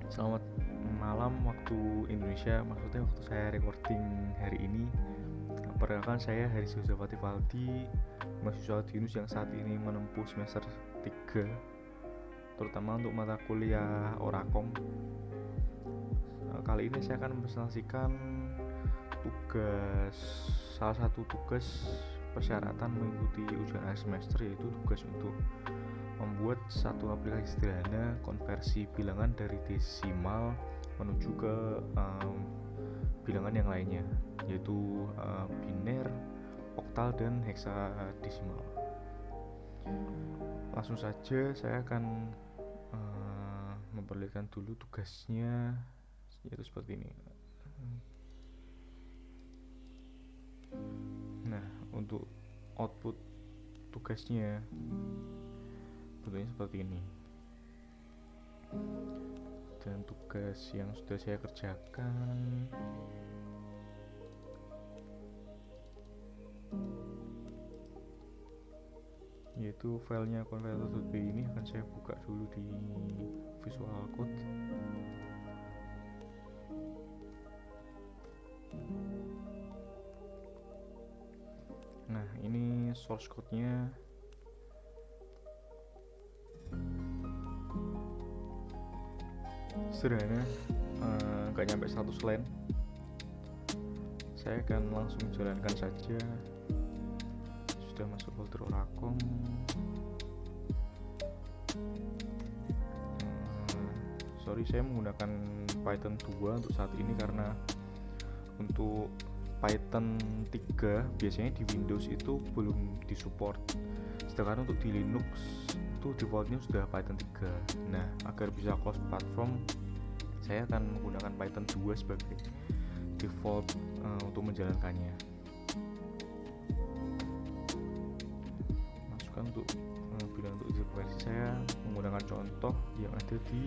Selamat malam waktu Indonesia, maksudnya waktu saya recording hari ini. Perkenalkan, saya Haris Yusufati Faldi, mahasiswa Dinus yang saat ini menempuh semester 3, terutama untuk mata kuliah Orakom. Kali ini saya akan mempresentasikan tugas, salah satu tugas persyaratan mengikuti ujian akhir semester, yaitu tugas untuk membuat satu aplikasi sederhana konversi bilangan dari desimal menuju ke bilangan yang lainnya, yaitu biner, oktal, dan heksadesimal. Langsung saja saya akan memperlihatkan dulu tugasnya, yaitu seperti ini. Nah, untuk output tugasnya bentuknya seperti ini. Dan tugas yang sudah saya kerjakan yaitu filenya converter.py. Ini akan saya buka dulu di Visual Code. Nah, ini source code-nya. Sederhana, nggak nyampe 100 line. Saya akan langsung jalankan saja. Sudah masuk folder Orakom. Sorry, saya menggunakan Python 2 untuk saat ini karena untuk Python 3 biasanya di Windows itu belum disupport, sedangkan untuk di Linux itu defaultnya sudah Python 3. Nah, agar bisa cross platform, saya akan menggunakan Python 2 sebagai default untuk menjalankannya. Masukkan untuk bilangan untuk versi, saya menggunakan contoh yang ada di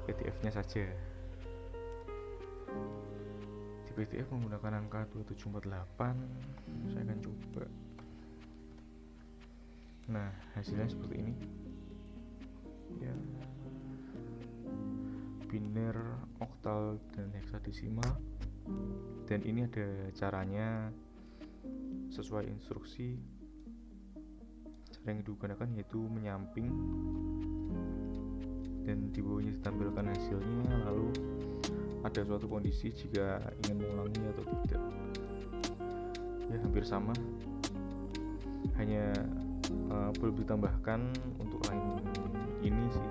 PDF-nya saja. Di PDF menggunakan angka 2748. Saya akan coba. Nah, hasilnya seperti ini ya, biner, oktal, dan heksadesimal. Dan ini ada caranya sesuai instruksi. Cara yang digunakan yaitu menyamping, dan di bawahnya ditampilkan hasilnya. Lalu ada suatu kondisi jika ingin mengulangi atau tidak. Ya, hampir sama, hanya belum ditambahkan untuk lain ini sih.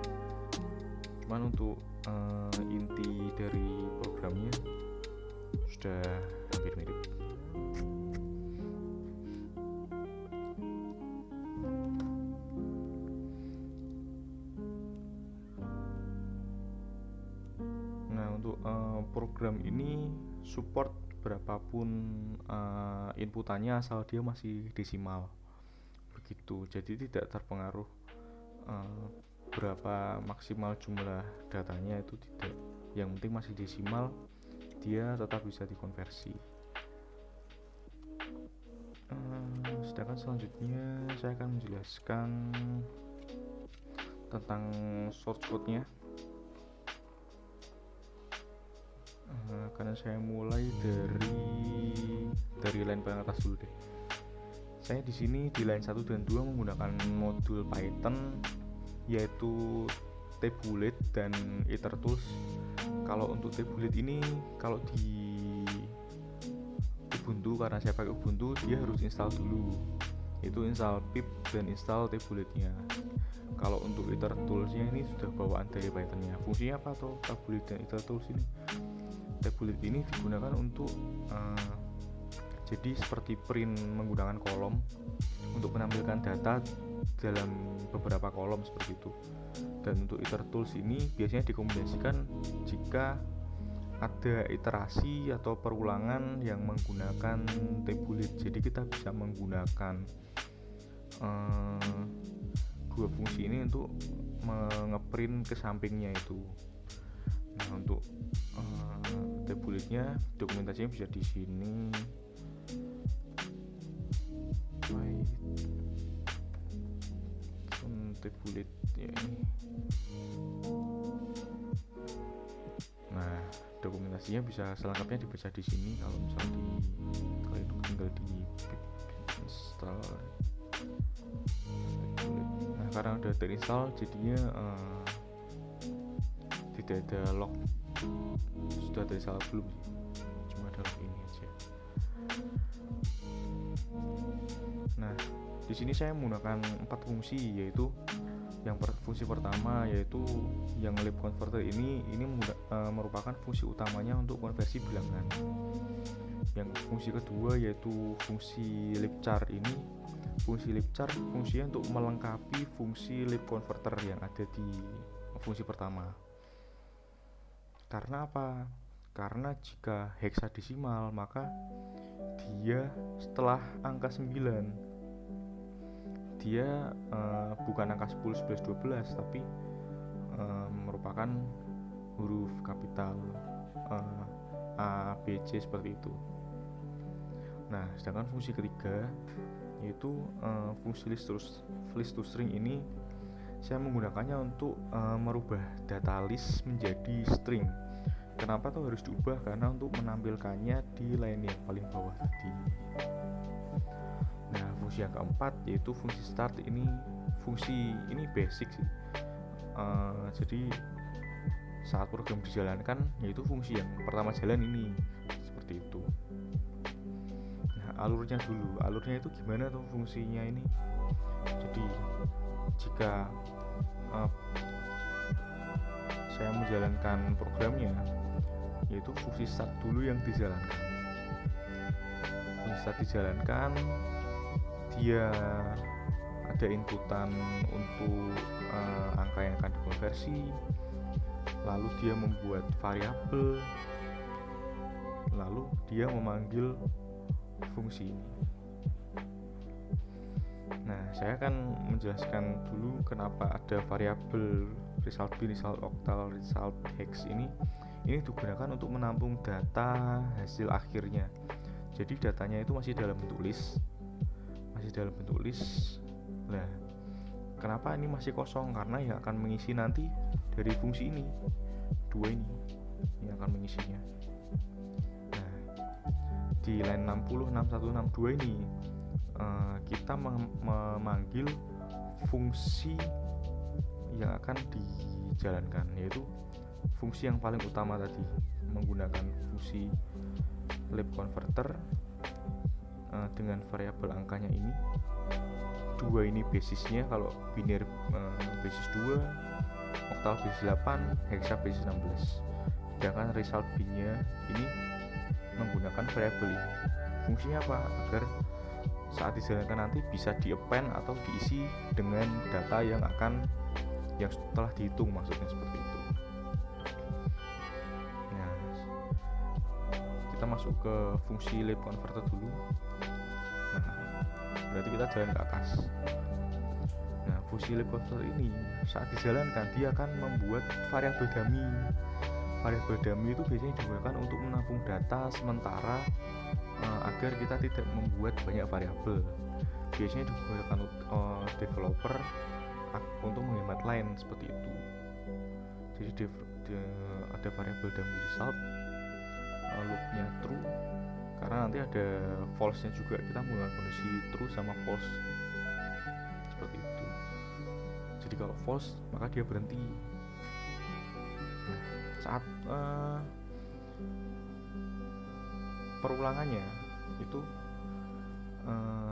Cuman untuk inti dari programnya sudah hampir mirip. Nah, untuk program ini support berapapun inputannya asal dia masih desimal, begitu. Jadi tidak terpengaruh berapa maksimal jumlah datanya, itu tidak. Yang penting masih desimal, dia tetap bisa dikonversi. Sedangkan selanjutnya saya akan menjelaskan tentang source code-nya. Karena saya mulai dari line paling atas dulu deh. Saya di sini di line 1 dan 2 menggunakan modul Python, yaitu Tabulate dan EtherTools. Kalau untuk Tabulate ini, kalau di Ubuntu, karena saya pakai Ubuntu, dia harus install dulu, itu install pip dan install Tabulate-nya. Kalau untuk EtherTools-nya ini sudah bawaan dari Python-nya. Fungsinya apa tuh Tabulate dan EtherTools ini? Tabulate ini digunakan untuk jadi seperti print menggunakan kolom untuk menampilkan data dalam beberapa kolom seperti itu. Dan untuk EtherTools ini biasanya dikombinasikan jika ada iterasi atau perulangan yang menggunakan tabulate. Jadi kita bisa menggunakan dua fungsi ini untuk mengeprint ke sampingnya itu. Nah, untuk tabulate-nya dokumentasinya bisa di sini. Tabulate ya ini. Pastinya bisa selengkapnya dibaca di sini kalau misalnya kalian tinggal di install. Nah, karena udah terinstall jadinya tidak ada log. Sudah terinstall belum sih? Cuma ada log ini aja. Nah, di sini saya menggunakan 4 fungsi, yaitu fungsi pertama yaitu yang lib converter ini merupakan fungsi utamanya untuk konversi bilangan. Yang fungsi kedua yaitu fungsi libchar ini. Fungsi libchar fungsinya untuk melengkapi fungsi lib converter yang ada di fungsi pertama. Karena apa? Karena jika heksadesimal maka dia setelah angka 9 dia bukan angka 10, 11, 12 tapi merupakan huruf kapital A, B, C seperti itu. Nah, sedangkan fungsi ketiga yaitu fungsi list to string ini saya menggunakannya untuk merubah data list menjadi string. Kenapa tuh harus diubah? Karena untuk menampilkannya di line yang paling bawah tadi. Nah, fungsi yang keempat yaitu fungsi start ini. Fungsi ini basic sih. Jadi saat program dijalankan yaitu fungsi yang pertama jalan ini seperti itu. Nah, alurnya itu gimana tuh fungsinya ini? Jadi jika saya menjalankan programnya yaitu fungsi start dulu yang dijalankan. Fungsi start dijalankan, dia ada inputan untuk angka yang akan dikonversi, lalu dia membuat variabel, lalu dia memanggil fungsi ini. Nah, saya akan menjelaskan dulu kenapa ada variabel result bin, result octal, result hex ini digunakan untuk menampung data hasil akhirnya. Jadi datanya itu masih dalam bentuk list. Nah, kenapa ini masih kosong? Karena yang akan mengisi nanti dari fungsi ini, 2 ini yang akan mengisinya. Nah, di line 60, 61, 62 ini kita memanggil fungsi yang akan dijalankan, yaitu fungsi yang paling utama tadi, menggunakan fungsi lib converter dengan variabel angkanya ini. 2 ini basisnya, kalau biner basis 2, oktal basis 8, hexa basis 16. Sedangkan result binnya ini menggunakan variabel ini. Fungsinya apa? Agar saat dijalankan nanti bisa di-append atau diisi dengan data yang setelah dihitung, maksudnya seperti itu. Nah, kita masuk ke fungsi lib converter dulu. Nah, berarti kita jalan ke atas. Nah, fungsi lib converter ini saat dijalankan dia akan membuat variabel dummy. Variabel dummy itu biasanya digunakan untuk menampung data sementara agar kita tidak membuat banyak variabel. Biasanya digunakan developer untuk menghemat line seperti itu. Jadi ada variabel dummy result, loopnya true, karena nanti ada false-nya juga, kita menggunakan kondisi true sama false seperti itu. Jadi kalau false maka dia berhenti. Nah, saat perulangannya itu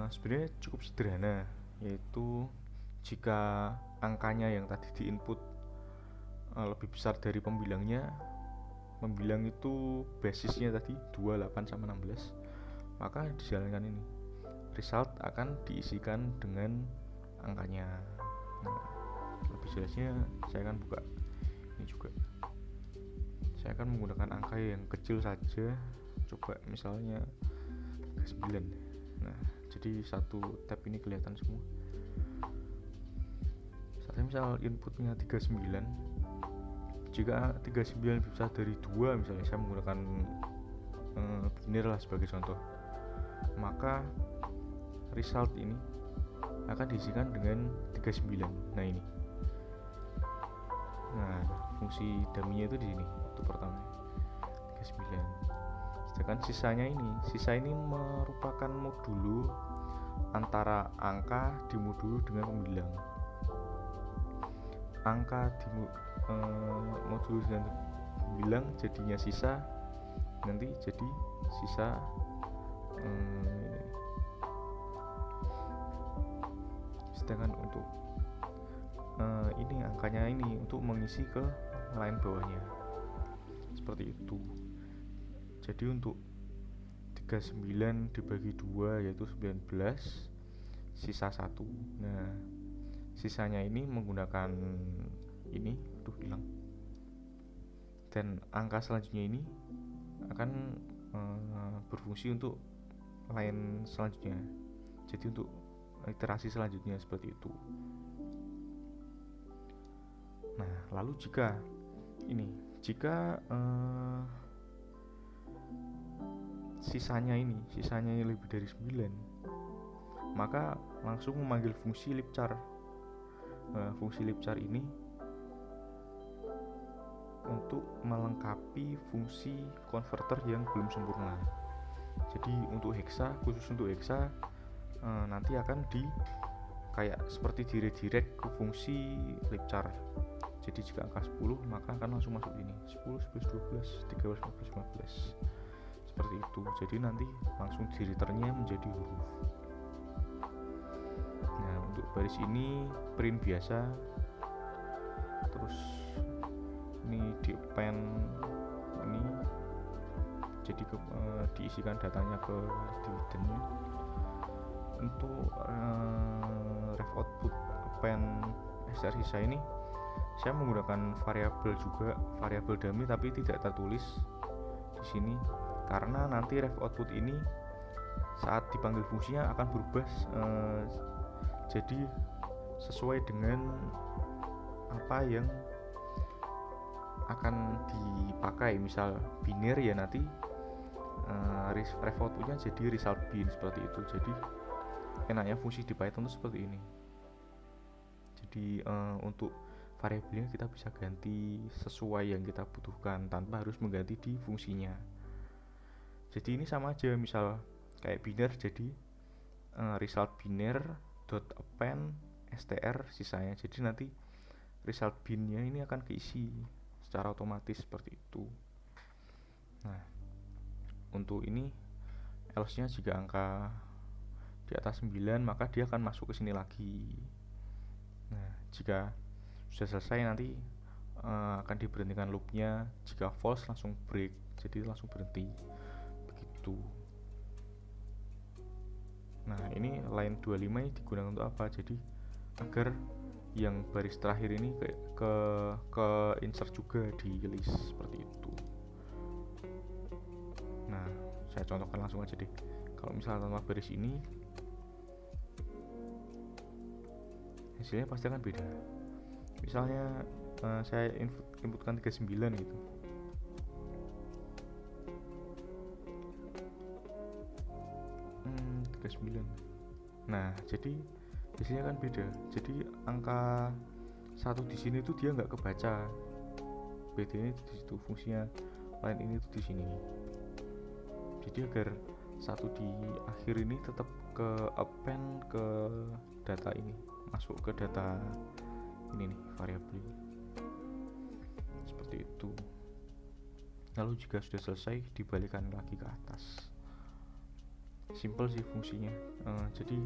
sebenarnya cukup sederhana, yaitu jika angkanya yang tadi di input lebih besar dari pembilangnya, pembilang itu basisnya tadi 2, 8 sama 16, maka dijalankan ini result akan diisikan dengan angkanya. Nah, lebih jelasnya saya akan buka ini juga. Saya akan menggunakan angka yang kecil saja, coba misalnya 9. Nah, jadi satu tab ini kelihatan semua. Saya misal inputnya 39, jika 39 lebih besar dari 2, misalnya saya menggunakan biner lah sebagai contoh, maka result ini akan diisikan dengan 39. Nah, ini. Nah, fungsi dummy-nya itu di sini, itu pertama 39. Sedangkan sisa ini merupakan modulo antara angka dimoduli dengan pembilang. Angka modulus dengan pembilang jadinya sisa, nanti jadi sisa sedangkan untuk ini angkanya ini untuk mengisi ke line bawahnya, seperti itu. Jadi untuk 39 dibagi 2 yaitu 19, sisa 1. Nah, sisanya ini menggunakan ini, hilang. Dan angka selanjutnya ini akan berfungsi untuk line selanjutnya. Jadi untuk iterasi selanjutnya seperti itu. Nah, lalu jika sisanya lebih dari 9, maka langsung memanggil fungsi libchar. Fungsi libchar ini untuk melengkapi fungsi konverter yang belum sempurna. Jadi khusus untuk hexa nanti akan kayak seperti direct ke fungsi libchar. Jadi jika angka 10 maka akan langsung masuk ini 10, 11, 12, 13, 14, 15 seperti itu. Jadi nanti langsung di-returnnya menjadi huruf. Nah, untuk baris ini print biasa, terus ini di append ini, jadi diisikan datanya ke dividennya. Untuk ref output append str sisa ini saya menggunakan variabel dummy tapi tidak tertulis di sini, karena nanti ref output ini saat dipanggil fungsinya akan berubah jadi sesuai dengan apa yang akan dipakai. Misal biner ya nanti ref outputnya jadi result bin, seperti itu. Jadi enaknya fungsi di Python itu seperti ini. Jadi untuk variabelnya kita bisa ganti sesuai yang kita butuhkan tanpa harus mengganti di fungsinya. Jadi ini sama aja, misal kayak biner, jadi result biner dot append str sisanya. Jadi nanti result binnya ini akan keisi secara otomatis seperti itu. Nah, untuk ini else nya jika angka di atas 9 maka dia akan masuk ke sini lagi. Nah, jika sudah selesai nanti akan diberhentikan loopnya. Jika false langsung break, jadi langsung berhenti begitu. Nah, ini line 25 ini digunakan untuk apa? Jadi agar yang baris terakhir ini ke insert juga di list, seperti itu. Nah, saya contohkan langsung aja deh. Kalau misalnya tanpa baris ini hasilnya pasti akan beda. Misalnya saya inputkan 39 gitu. Hmm, 39. Nah, jadi hasilnya kan beda. Jadi angka 1 di sini tuh dia nggak kebaca. BT ini di situ, fungsinya line ini tuh di sini. Jadi agar 1 di akhir ini tetap ke append ke data ini, masuk ke data ini nih, variabel seperti itu. Lalu jika sudah selesai dibalikan lagi ke atas. Simple sih fungsinya. Jadi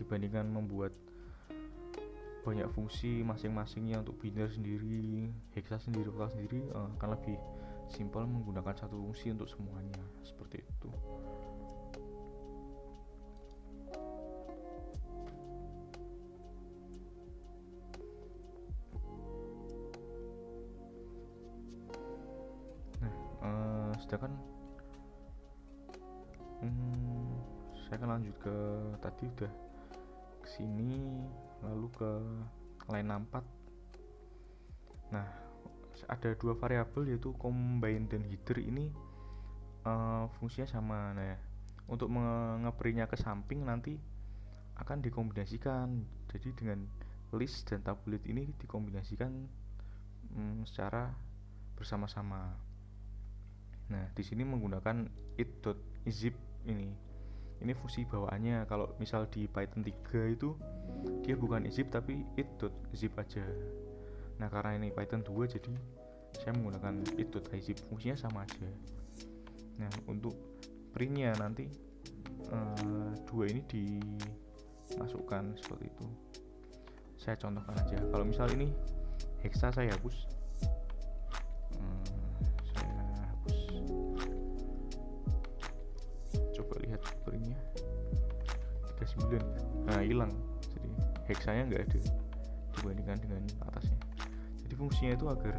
dibandingkan membuat banyak fungsi masing-masingnya untuk biner sendiri, hexa sendiri, vokal sendiri, akan lebih simple menggunakan satu fungsi untuk semuanya, seperti itu. Sedangkan saya akan lanjut ke tadi udah kesini, lalu ke line 64. Nah, ada dua variabel yaitu combine dan header. Ini fungsinya sama. Nah, untuk mengeprintnya ke samping nanti akan dikombinasikan. Jadi dengan list dan tabulate ini dikombinasikan secara bersama-sama. Nah, di sini menggunakan it.zip ini fungsi bawaannya. Kalau misal di Python 3 itu dia bukan zip tapi it.zip aja. Nah, karena ini Python 2 jadi saya menggunakan it.izip, fungsinya sama aja. Nah, untuk printnya nanti dua ini dimasukkan seperti itu. Saya contohkan aja. Kalau misal ini hexa saya hapus, coba lihat printnya 39. Nah, hilang, jadi hexanya nggak ada dibandingkan dengan atasnya. Jadi fungsinya itu agar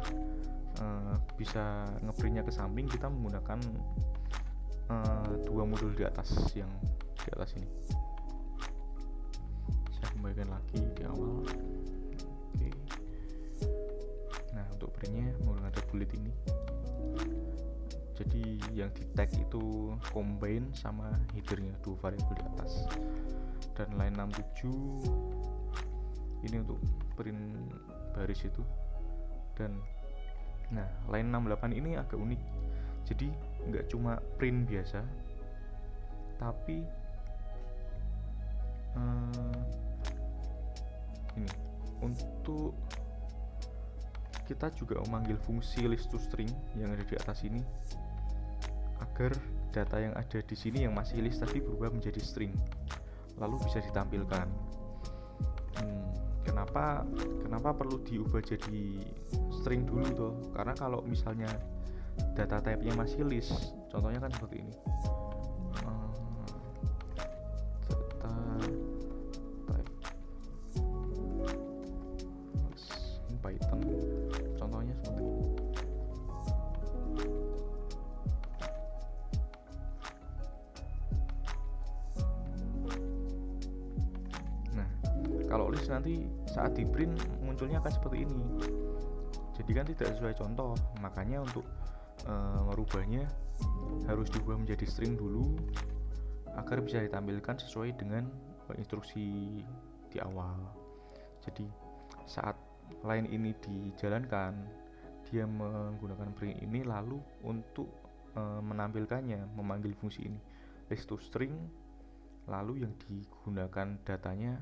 bisa ngeprintnya ke samping, kita menggunakan dua modul di atas, yang di atas ini. Saya kembalikan lagi di awal. Oke. Nah, untuk printnya menggunakan tablet ini. Jadi yang di tag itu combine sama headernya, dua variabel di atas. Dan line 67 ini untuk print baris itu. Dan nah, line 68 ini agak unik. Jadi nggak cuma print biasa, tapi ini untuk kita juga memanggil fungsi list to string yang ada di atas ini agar data yang ada di sini yang masih list tadi berubah menjadi string, lalu bisa ditampilkan. Kenapa perlu diubah jadi string dulu tuh? Karena kalau misalnya data type-nya masih list, contohnya kan seperti ini. Data type Python, contohnya seperti ini. Nah, kalau list nanti saat di print munculnya akan seperti ini. Jadi kan tidak sesuai contoh, makanya untuk merubahnya harus diubah menjadi string dulu agar bisa ditampilkan sesuai dengan instruksi di awal. Jadi saat line ini dijalankan, dia menggunakan print ini, lalu untuk menampilkannya memanggil fungsi ini list to string, lalu yang digunakan datanya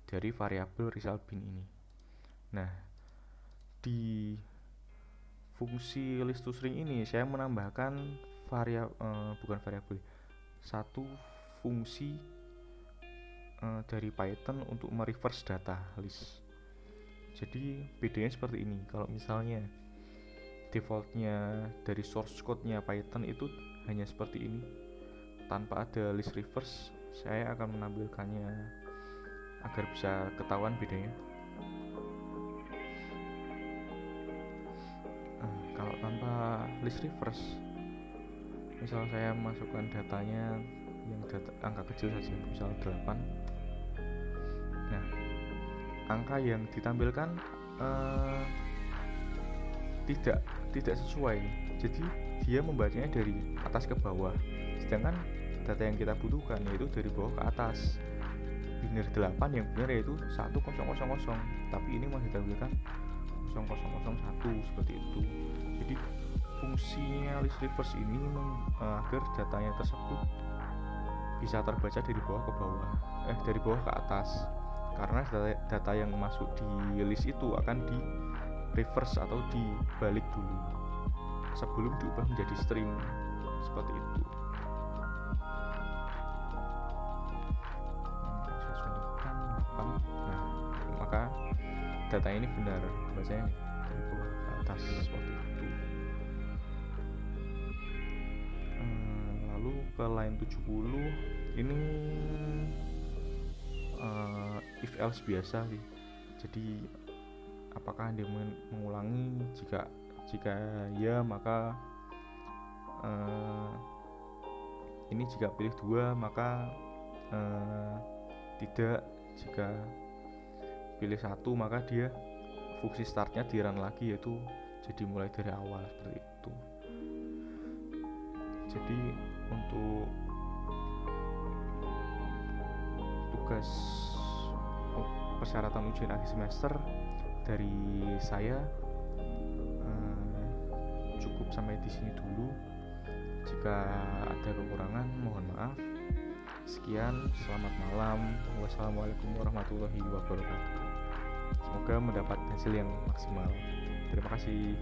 dari variabel result bin ini. Nah, di fungsi list to string ini saya menambahkan satu fungsi dari Python untuk mereverse data list. Jadi bedanya seperti ini. Kalau misalnya defaultnya dari source code-nya Python itu hanya seperti ini, tanpa ada list reverse, saya akan menampilkannya agar bisa ketahuan bedanya. Kalau tanpa list reverse, misal saya masukkan datanya yang angka kecil saja, misal 8. Nah, angka yang ditampilkan tidak sesuai. Jadi dia membacanya dari atas ke bawah, sedangkan data yang kita butuhkan yaitu dari bawah ke atas. Biner 8 yang benar yaitu 1000, tapi ini masih ditampilkan 0001 seperti itu. Jadi fungsinya list reverse ini agar datanya tersebut bisa terbaca dari bawah ke bawah, dari bawah ke atas. Karena data yang masuk di list itu akan di reverse atau dibalik dulu sebelum diubah menjadi string seperti itu. Saya contohkan 8. Nah, maka data ini benar bacanya dari bawah ke atas seperti itu. Lalu ke line 70 ini if else biasa sih. Jadi apakah dia mengulangi, jika ya maka ini jika pilih 2 maka tidak, jika pilih 1 maka dia fungsi startnya di run lagi, yaitu jadi mulai dari awal seperti itu. Jadi untuk tugas persyaratan ujian akhir semester dari saya sampai di sini dulu. Jika ada kekurangan mohon maaf. Sekian, selamat malam. Wassalamualaikum warahmatullahi wabarakatuh. Semoga mendapat hasil yang maksimal. Terima kasih.